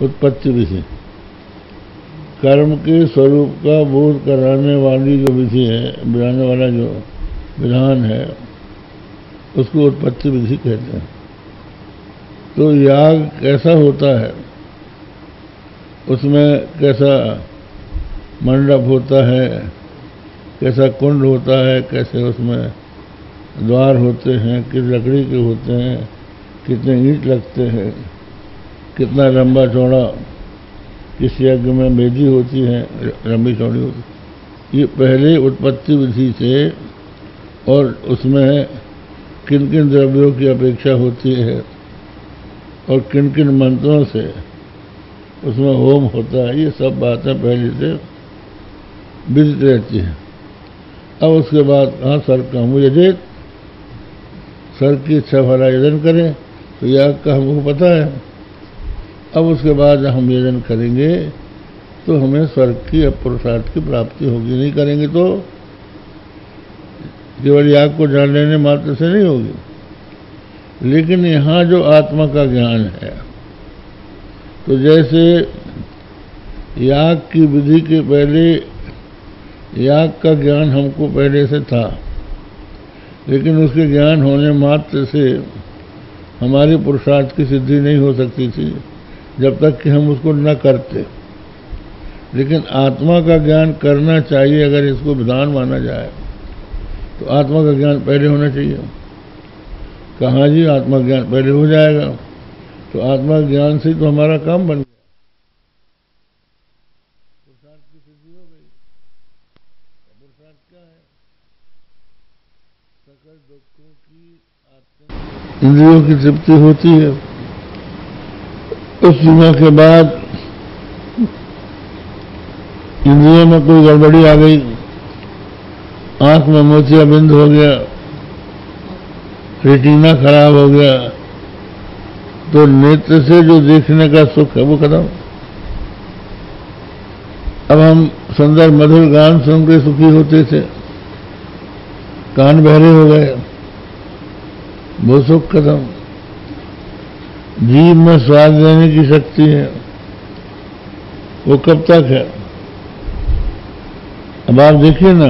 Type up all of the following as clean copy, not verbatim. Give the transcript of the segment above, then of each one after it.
उत्पत्ति विधि, कर्म के स्वरूप का बोध कराने वाली जो विधि है, बनाने वाला जो विधान है, उसको उत्पत्ति विधि कहते हैं। तो याग कैसा होता है, उसमें कैसा मंडप होता है, कैसा कुंड होता है, कैसे उसमें द्वार होते हैं, किस लकड़ी के होते हैं, कितने ईंट लगते हैं, कितना लंबा चौड़ा किस यज्ञ में वेदी होती है, लंबी चौड़ी होती है, ये पहले उत्पत्ति विधि से, और उसमें किन किन द्रव्यों की अपेक्षा होती है और किन किन मंत्रों से उसमें होम होता है, ये सब बातें पहले से विदित रहती है। अब उसके बाद कहाँ सर्ग का हम यजेत, सर्ग की इच्छा भला यजन करें, तो याग का हमको पता है। अब उसके बाद हम यजन करेंगे तो हमें स्वर्ग की पुरुषार्थ की प्राप्ति होगी, नहीं करेंगे तो केवल याग को जान लेने मात्र से नहीं होगी। लेकिन यहाँ जो आत्मा का ज्ञान है, तो जैसे याग की विधि के पहले याग का ज्ञान हमको पहले से था, लेकिन उसके ज्ञान होने मात्र से हमारे पुरुषार्थ की सिद्धि नहीं हो सकती थी जब तक कि हम उसको न करते। लेकिन आत्मा का ज्ञान करना चाहिए, अगर इसको विधान माना जाए तो आत्मा का ज्ञान पहले होना चाहिए। कहाँ जी आत्मा ज्ञान पहले हो जाएगा, तो आत्मा ज्ञान से तो हमारा काम बन गया, पुरुषार्थ की सिद्धि हो गई। पुरुषार्थ क्या है? सकल दुखों की इंद्रियों की तृप्ति होती है। उस सीमा के बाद इंद्रियों में कोई गड़बड़ी आ गई, आंख में मोतियाबिंद हो गया, रेटिना खराब हो गया, तो नेत्र से जो देखने का सुख है वो खत्म। अब हम सुंदर मधुर गान सुन के सुखी होते थे, कान बहरे हो गए, वो सुख खत्म। जीभ में स्वाद लेने की शक्ति है, वो कब तक है? अब आप देखिए ना,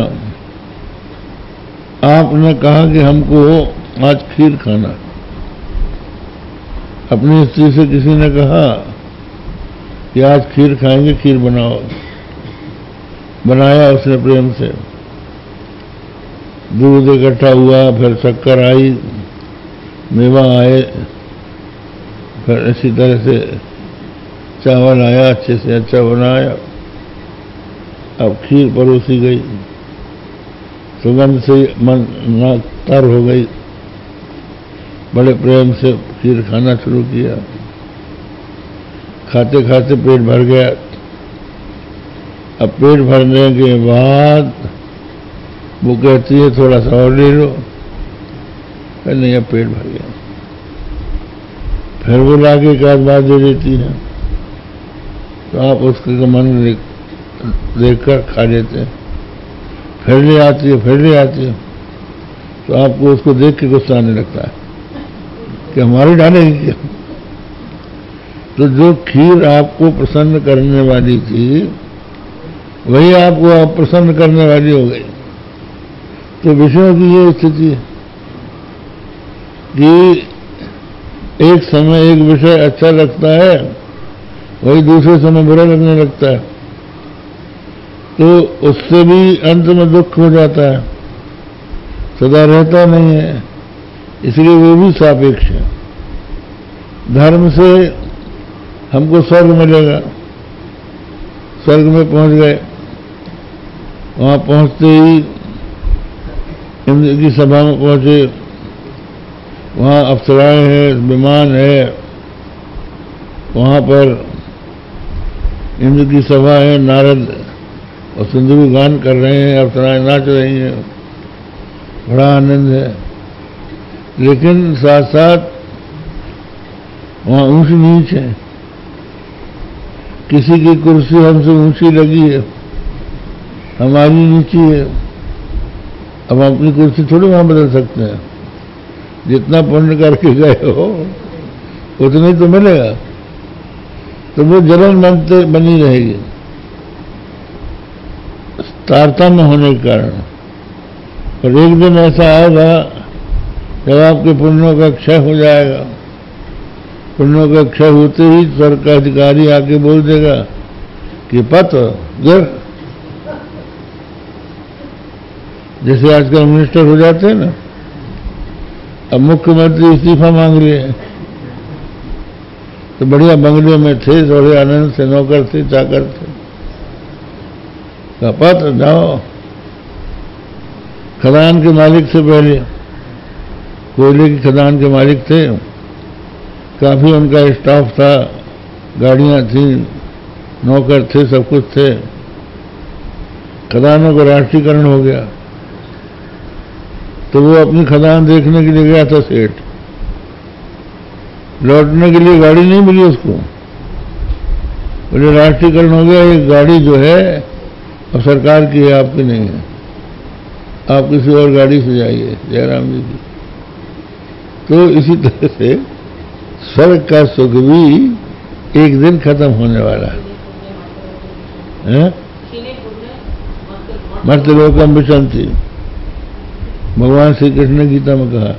आपने कहा कि हमको आज खीर खाना, अपनी स्त्री से किसी ने कहा कि आज खीर खाएंगे, खीर बनाओ, बनाया उसने प्रेम से, दूध इकट्ठा हुआ, फिर शक्कर आई, मेवा आए, फिर इसी तरह से चावल आया, अच्छे से अच्छा बनाया, अब खीर परोसी गई, सुगंध से मन नाक तर हो गई, बड़े प्रेम से खीर खाना शुरू किया, खाते खाते पेट भर गया। अब पेट भरने के बाद वो कहती है थोड़ा सा और ले लो, नहीं अब पेट भर गया। फिर वो लाके एक आध बार दे देती है, तो आप उसके मन देखकर खा लेते हैं। फिर ले आती है, फिर ले आती है, तो आपको उसको देख के गुस्सा आने लगता है कि हमारी डालेगी क्या। तो जो खीर आपको प्रसन्न करने वाली थी, वही आपको अप्रसन्न करने वाली हो गई। तो विषयों की ये स्थिति है कि एक समय एक विषय अच्छा लगता है, वही दूसरे समय बुरा लगने लगता है, तो उससे भी अंत में दुख हो जाता है, सदा रहता नहीं है। इसलिए वो भी सापेक्ष है। धर्म से हमको स्वर्ग मिलेगा, स्वर्ग में पहुंच गए, वहां पहुंचते ही इंद्र की सभा में पहुंचे, वहां अप्सराएं हैं, विमान है, वहां पर इंद्र की सभा है, नारद और सिंदूर गान कर रहे हैं, अप्सराएं नाच रही हैं, बड़ा आनंद है। लेकिन साथ साथ वहां ऊंच नीच है, किसी की कुर्सी हमसे ऊंची लगी है, हमारी नीची है। अब हम अपनी कुर्सी थोड़ी वहां बदल सकते हैं, जितना पुण्य करके गए हो उतना ही तो मिलेगा। तो वो जलन बनते बनी रहेगी तारतम्य होने के कारण। और एक दिन ऐसा आएगा जब आपके पुण्यों का क्षय हो जाएगा। पुण्यों का क्षय होते ही स्वर्ग का अधिकारी आके बोल देगा कि पत गिर, जैसे आजकल मिनिस्टर हो जाते हैं ना, अब मुख्यमंत्री इस्तीफा मांग रहे हैं, तो बढ़िया बंगले में थे, थोड़े आनंद से नौकर थे, चाकर थे, कहा पत्र जाओ। खदान के मालिक से पहले, कोयले की खदान के मालिक थे, काफी उनका स्टाफ था, गाड़ियां थी, नौकर थे, सब कुछ थे। खदानों का राष्ट्रीयकरण हो गया तो वो अपनी खदान देखने के लिए गया था सेठ। लौटने के लिए गाड़ी नहीं मिली उसको, बोले राष्ट्रीयकरण हो गया, ये गाड़ी जो है अब सरकार की है, आपकी नहीं है, आप किसी और गाड़ी से जाइए जयराम जी की। तो इसी तरह से स्वर्ग का सुख भी एक दिन खत्म होने वाला है। मर्त्यलोकम विशंति, भगवान श्री कृष्ण ने गीता में कहा।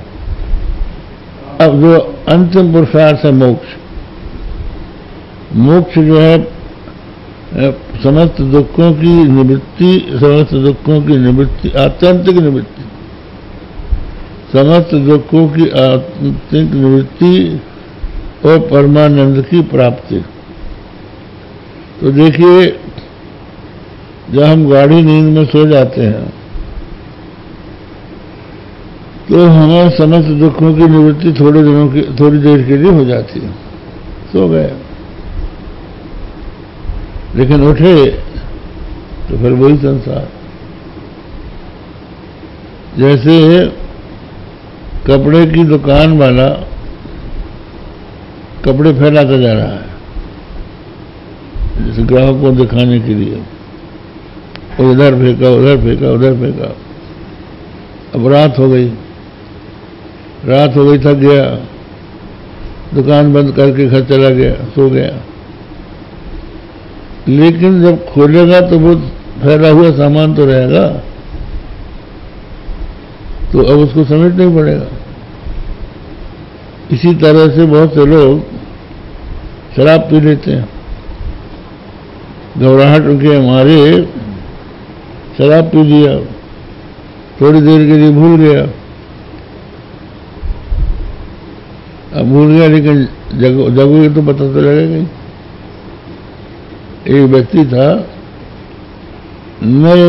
अब जो अंतिम पुरुषार्थ है मोक्ष, मोक्ष जो है समस्त दुखों की निवृत्ति, समस्त दुखों की निवृत्ति, आत्यंतिक निवृत्ति, समस्त दुखों की आत्यंतिक निवृत्ति और परमानंद की प्राप्ति। तो देखिए, जब हम गाढ़ी नींद में सो जाते हैं तो हमें समस्त दुखों की निवृत्ति थोड़ी देर के लिए हो जाती है, सो गए। लेकिन उठे तो फिर वही संसार। जैसे कपड़े की दुकान वाला कपड़े फैलाता जा रहा है, जैसे ग्राहक को दिखाने के लिए, इधर फेंका, उधर फेंका, उधर फेंका। अब रात हो गई, थक गया, दुकान बंद करके घर चला गया, सो गया। लेकिन जब खोलेगा तो वो फैला हुआ सामान तो रहेगा, तो अब उसको समेटना ही पड़ेगा। इसी तरह से बहुत से लोग शराब पी लेते हैं, घबराहट उनके मारे शराब पी लिया, थोड़ी देर के लिए भूल गया। अब भूल गया, लेकिन जगोगे तो पता तो लगेगा ही। एक व्यक्ति था, नए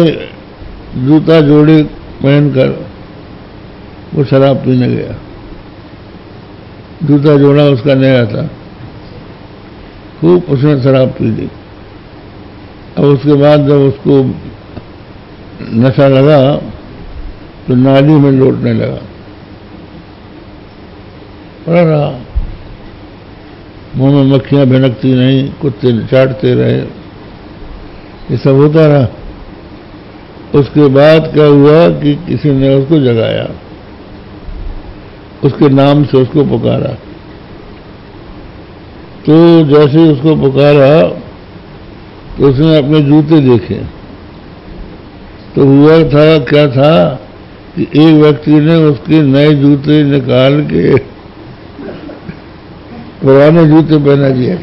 जूता जोड़े पहनकर वो शराब पीने गया। जूता जोड़ा उसका नया था, खूब उसने शराब पी ली। अब उसके बाद जब उसको नशा लगा तो नाली में लौटने लगा, पड़ा रहा, मुंह में मक्खियां भिनकती नहीं, कुत्ते चाटते रहे, ये सब होता रहा। उसके बाद क्या हुआ कि किसी ने उसको जगाया, उसके नाम से उसको पुकारा। तो जैसे उसको पुकारा तो उसने अपने जूते देखे, तो हुआ था क्या था कि एक व्यक्ति ने उसके नए जूते निकाल के पुराने जूते पहना दिया।